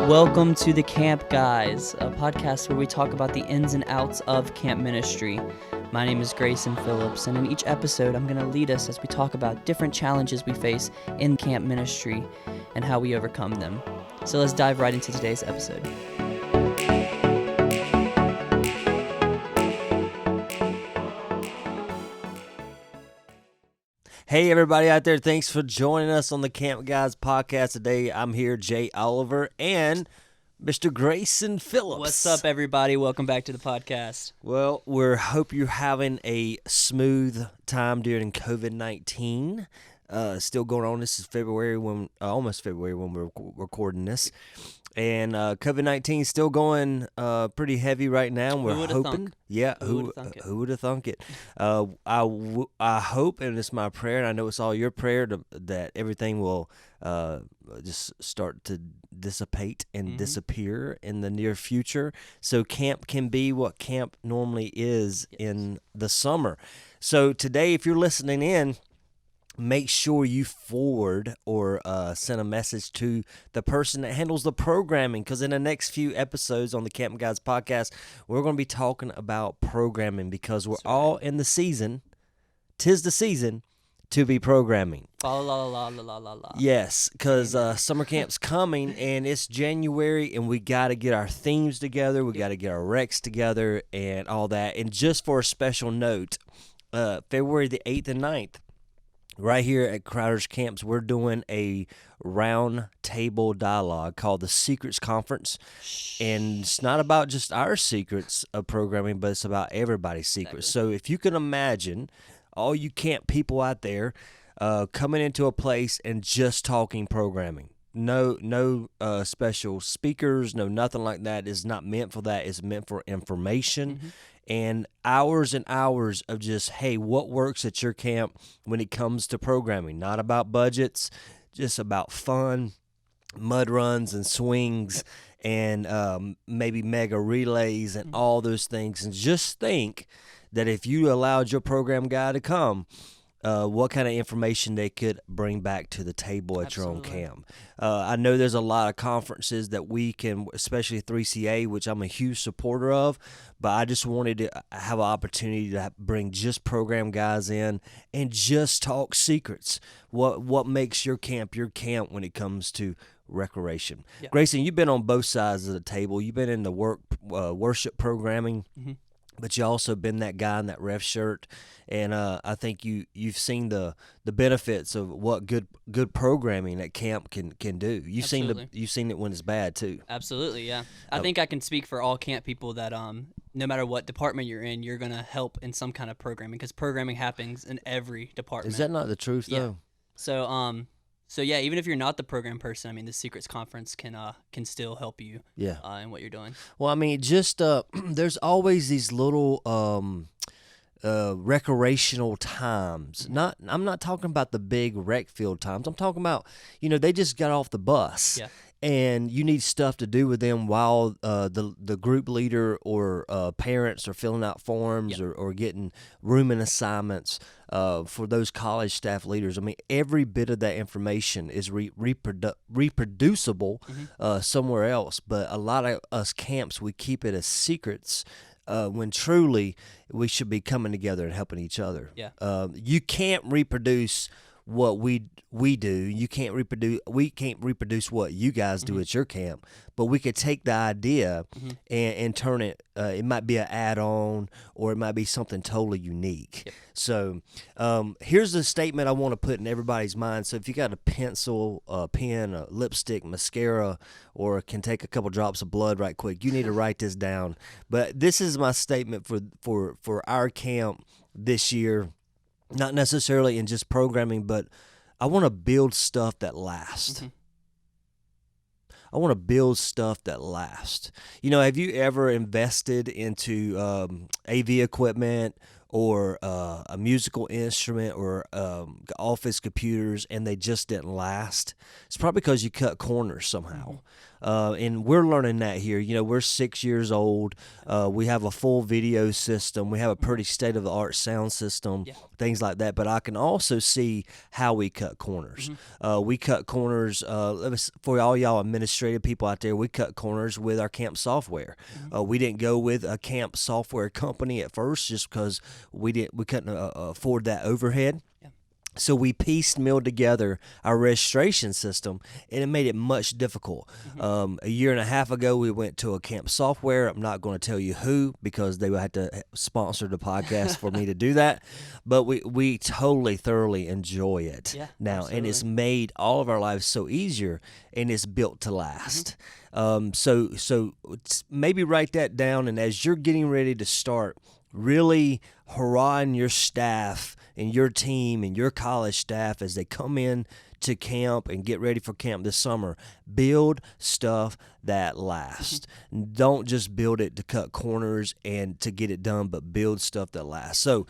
Welcome to the Camp Guys, a podcast where we talk about the ins and outs of camp ministry. My name is Grayson Phillips, and in each episode, I'm going to lead us as we talk about different challenges we face in camp ministry and how we overcome them. So let's dive right into today's episode. Hey, everybody out there. Thanks for joining us on the Camp Guys podcast today. I'm here, Jay Oliver, and Mr. Grayson Phillips. What's up, everybody? Welcome back to the podcast. Well, we hope you're having a smooth time during COVID-19. Still going on. This is February, almost February when we're recording this. And COVID-19 is still going pretty heavy right now. We're hoping, thunk? Yeah, Who who would have thunk it? I hope, and it's my prayer, and I know it's all your prayer, that everything will just start to dissipate and disappear in the near future, so camp can be what camp normally is in the summer. So today, if you're listening in, make sure you forward or send a message to the person that handles the programming, because in the next few episodes on the Camp Guys podcast, we're going to be talking about programming, because we're all in the season. 'Tis the season to be programming. La la la la la la la. Yes, because summer camp's coming, and it's January, and we got to get our themes together. We got to get our recs together and all that. And just for a special note, February the 8th and 9th, right here at Crowder's Camps, we're doing a round table dialogue called the Secrets Conference. And it's not about just our secrets of programming, but it's about everybody's secrets. Exactly. So if you can imagine all you camp people out there coming into a place and just talking programming. No special speakers, no nothing like that. It's not meant for that. It's meant for information. And hours and hours of just, hey, what works at your camp when it comes to programming? Not about budgets, just about fun, mud runs and swings, and maybe mega relays and all those things. And just think that if you allowed your program guy to come, what kind of information they could bring back to the table at your own camp. I know there's a lot of conferences that we can, especially 3CA, which I'm a huge supporter of, but I just wanted to have an opportunity to bring just program guys in and just talk secrets. What makes your camp when it comes to recreation? Yeah. Grayson, you've been on both sides of the table. You've been in the worship programming. But you also been that guy in that ref shirt, and I think you've seen the benefits of what good programming at camp can do. You've seen it when it's bad too. Absolutely, yeah. I think I can speak for all camp people that no matter what department you're in, you're gonna help in some kind of programming, because programming happens in every department. Is that not the truth though? So yeah, even if you're not the program person, I mean, the Secrets Conference can still help you. In what you're doing. Well, I mean, just there's always these little recreational times. I'm not talking about the big rec field times. I'm talking about, they just got off the bus. Yeah. And you need stuff to do with them while the group leader or parents are filling out forms or getting rooming assignments for those college staff leaders. I mean, every bit of that information is reproducible somewhere else. But a lot of us camps, we keep it as secrets when truly we should be coming together and helping each other. Yeah. You can't reproduce what we do. We can't reproduce what you guys do at your camp, but we could take the idea and turn it. It might be an add-on, or it might be something totally unique. Yep. So here's a statement I want to put in everybody's mind. So if you got a pencil, a pen, a lipstick, mascara, or can take a couple drops of blood right quick, you need to write this down. But this is my statement for our camp this year. Not necessarily in just programming, but I want to build stuff that lasts. I want to build stuff that lasts. Have you ever invested into AV equipment or a musical instrument or office computers and they just didn't last? It's probably because you cut corners somehow. And we're learning that here. We're 6 years old. We have a full video system. We have a pretty state-of-the-art sound system, things like that. But I can also see how we cut corners. We cut corners, for all y'all administrative people out there, we cut corners with our camp software. We didn't go with a camp software company at first just because we couldn't afford that overhead. So we piecemealed together our registration system, and it made it much difficult. A year and a half ago, we went to a camp software. I'm not going to tell you who because they would have to sponsor the podcast for me to do that. But we totally, thoroughly enjoy it now, absolutely. And it's made all of our lives so easier, and it's built to last. So maybe write that down, and as you're getting ready to start really hurrahing your staff and your team and your college staff as they come in to camp and get ready for camp this summer, build stuff that lasts. Don't just build it to cut corners and to get it done, but build stuff that lasts. So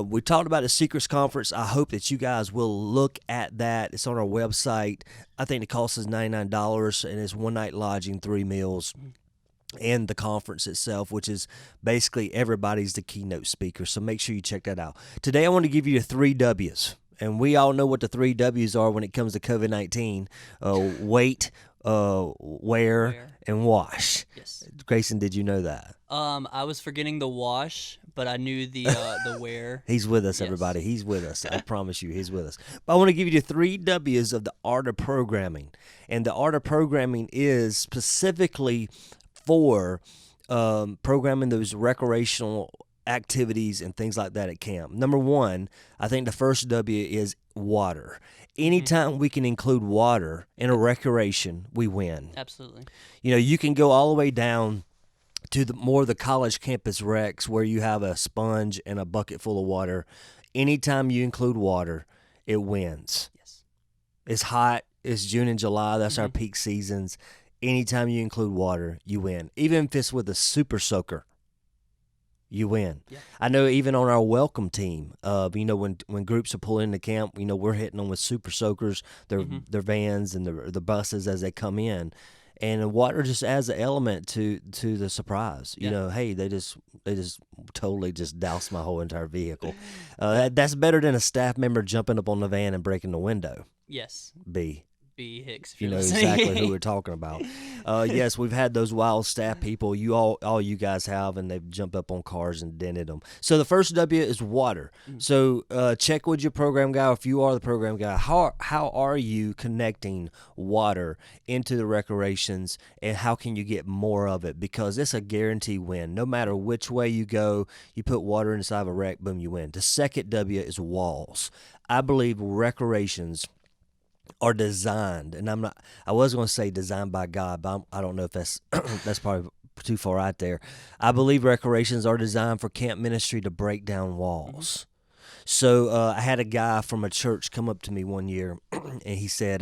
we talked about the Secrets Conference. I hope that you guys will look at that. It's on our website. I think the cost is $99, and it's 1 night lodging, 3 meals. And the conference itself, which is basically everybody's the keynote speaker. So make sure you check that out. Today I want to give you the 3 W's. And we all know what the 3 W's are when it comes to COVID-19. Wait, wear, and wash. Yes. Grayson, did you know that? I was forgetting the wash, but I knew the wear. He's with us, everybody. He's with us. I promise you, he's with us. But I want to give you the 3 W's of the art of programming. And the art of programming is specifically for programming those recreational activities and things like that at camp. Number 1, I think the first W is water. Anytime we can include water in a recreation, we win. Absolutely. You can go all the way down to more of the college campus recs where you have a sponge and a bucket full of water. Anytime you include water, it wins. Yes. It's hot. It's June and July. That's our peak seasons. Anytime you include water, you win. Even if it's with a super soaker, you win. Yeah. I know even on our welcome team, when groups are pulling into camp, we're hitting them with super soakers, their vans and the buses as they come in. And water just adds an element to the surprise. Hey, they just totally just doused my whole entire vehicle. That's better than a staff member jumping up on the van and breaking the window. Yes. B. Hicks. If you know exactly who we're talking about. Yes, we've had those wild staff people. All you guys have, and they've jumped up on cars and dented them. So the first W is water. So check with your program guy. If you are the program guy, how are you connecting water into the recreations, and how can you get more of it? Because it's a guarantee win. No matter which way you go, you put water inside of a rec, boom, you win. The second W is walls. I believe recreations are designed, and I was going to say designed by God, but I don't know if that's probably too far out there. I believe recreations are designed for camp ministry to break down walls. So I had a guy from a church come up to me one year, and he said,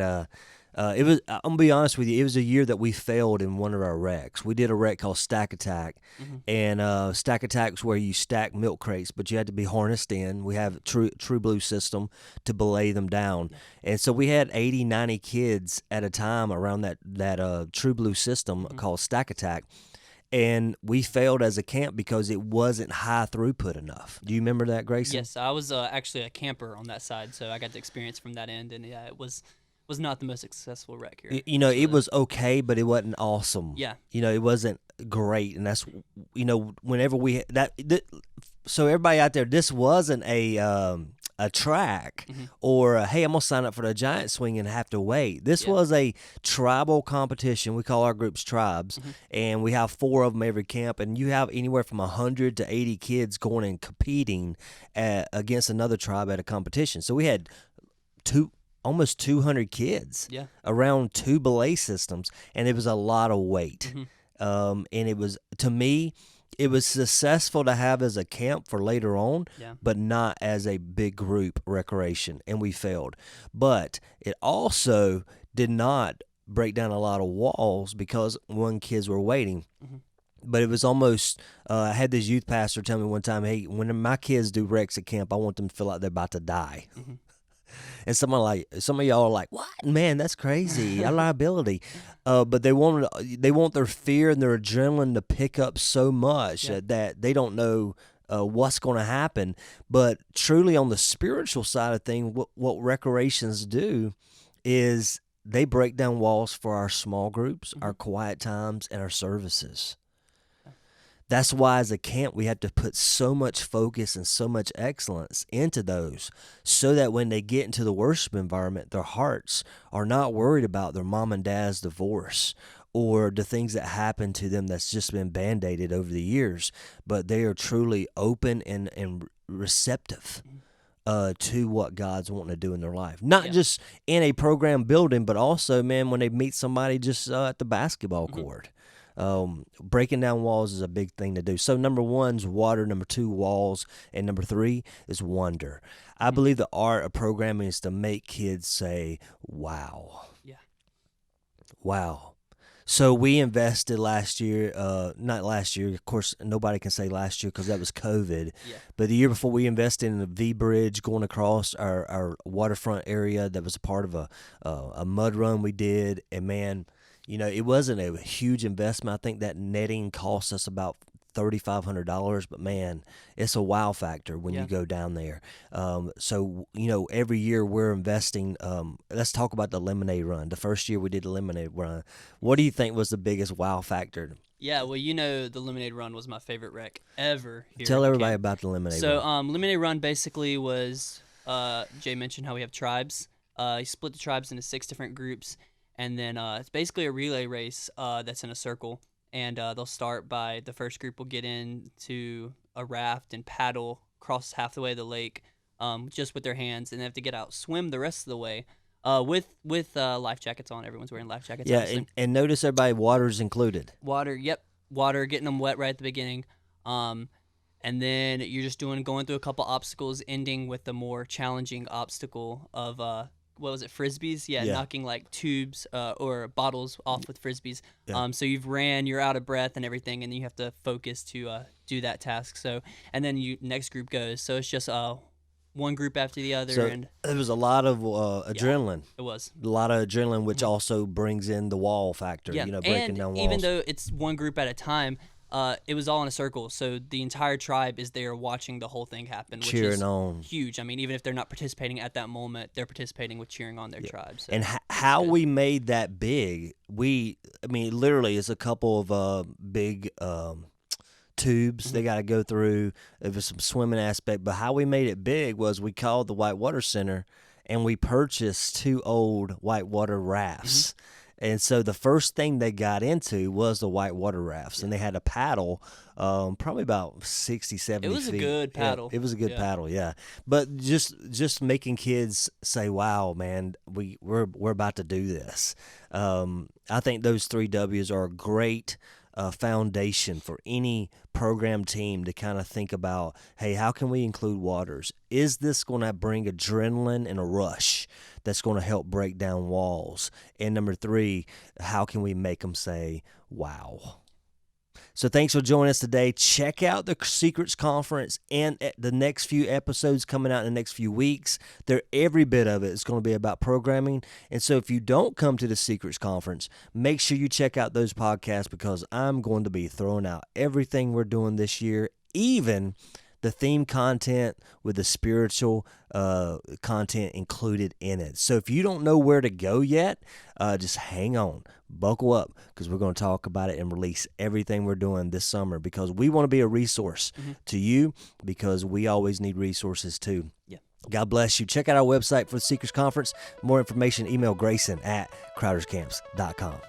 I'm gonna be honest with you, it was a year that we failed in one of our recs. We did a rec called Stack Attack, and Stack Attack was where you stack milk crates, but you had to be harnessed in. We have a True Blue system to belay them down, and so we had 80, 90 kids at a time around that True Blue system called Stack Attack. And we failed as a camp because it wasn't high throughput enough. Do you remember that, Grayson? Yes, I was actually a camper on that side, so I got to experience from that end, and it was not the most successsul rec here. It was okay, but it wasn't awesome. Yeah. It wasn't great, and that's whenever we so everybody out there, this wasn't a track or hey, I'm gonna sign up for the giant swing and have to wait. This was a tribal competition. We call our groups tribes, and we have 4 of them every camp, and you have anywhere from 100 to 80 kids going and competing against another tribe at a competition. So we had almost 200 kids around 2 belay systems, and it was a lot of weight. And it was, to me, it was successful to have as a camp for later on, but not as a big group recreation, and we failed. But it also did not break down a lot of walls because kids were waiting. But it was almost, I had this youth pastor tell me one time, hey, when my kids do recs at camp, I want them to feel like they're about to die. And some of y'all are like, what? Man, that's crazy. A liability. But they want their fear and their adrenaline to pick up so much that they don't know what's going to happen. But truly on the spiritual side of things, what recreations do is they break down walls for our small groups, our quiet times, and our services. That's why as a camp, we have to put so much focus and so much excellence into those so that when they get into the worship environment, their hearts are not worried about their mom and dad's divorce or the things that happen to them that's just been band-aided over the years, but they are truly open and receptive to what God's wanting to do in their life. Not just in a program building, but also, man, when they meet somebody just at the basketball court. Breaking down walls is a big thing to do. So number 1's water, number 2, walls, and number 3 is wonder. I believe the art of programming is to make kids say, wow. Yeah. Wow. So we invested last year, not last year, of course, nobody can say last year because that was COVID, but the year before we invested in the V-Bridge going across our waterfront area that was a part of a mud run we did, and man, you know, it wasn't a huge investment. I think that netting cost us about $3,500, but man, it's a wow factor when you go down there. So, you know, every year we're investing. Let's talk about the lemonade run. The first year we did the lemonade run. What do you think was the biggest wow factor? Yeah, well, you know, the lemonade run was my favorite rec ever here. Tell at everybody camp. about the lemonade So, run. lemonade run basically was, Jay mentioned how we have tribes. He split the tribes into 6 different groups. And then it's basically a relay race that's in a circle. And they'll start by the first group will get into a raft and paddle across half the way of the lake just with their hands. And they have to get out, swim the rest of the way with life jackets on. Everyone's wearing life jackets. Yeah, and notice everybody, water's included. Water, water, getting them wet right at the beginning. And then you're just going through a couple obstacles, ending with the more challenging obstacle of what was it, frisbees? Yeah, knocking like tubes or bottles off with frisbees. Yeah. So you're out of breath and everything, and then you have to focus to do that task. So, and then next group goes. So it's just one group after the other. So and it was a lot of adrenaline. It was a lot of adrenaline, which also brings in the wall factor. Yeah. You know, breaking down walls. Even though it's one group at a time. It was all in a circle, so the entire tribe is there watching the whole thing happen, which cheering is on. Huge. I mean, even if they're not participating at that moment, they're participating with cheering on their tribe. So and how we made that big, literally it's a couple of big tubes they got to go through. There was some swimming aspect, but how we made it big was we called the Whitewater Center, and we purchased 2 old whitewater rafts. And so the first thing they got into was the whitewater rafts, and they had a paddle, probably about 60, 70 feet. It was a good paddle. Yeah, it was a good paddle, yeah. But just making kids say, "Wow, man, we're about to do this." I think those 3 W's are a great foundation for any program team to kind of think about, hey, how can we include waters? Is this going to bring adrenaline and a rush that's going to help break down walls? And number 3, how can we make them say, wow? So thanks for joining us today. Check out the Secrets Conference and the next few episodes coming out in the next few weeks. Every bit of it is going to be about programming. And so if you don't come to the Secrets Conference, make sure you check out those podcasts, because I'm going to be throwing out everything we're doing this year, even the theme content with the spiritual content included in it. So if you don't know where to go yet, just hang on, buckle up, because we're going to talk about it and release everything we're doing this summer, because we want to be a resource to you, because we always need resources too. Yeah. God bless you. Check out our website for the Secrets Conference. More information, email Grayson at crowderscamps.com.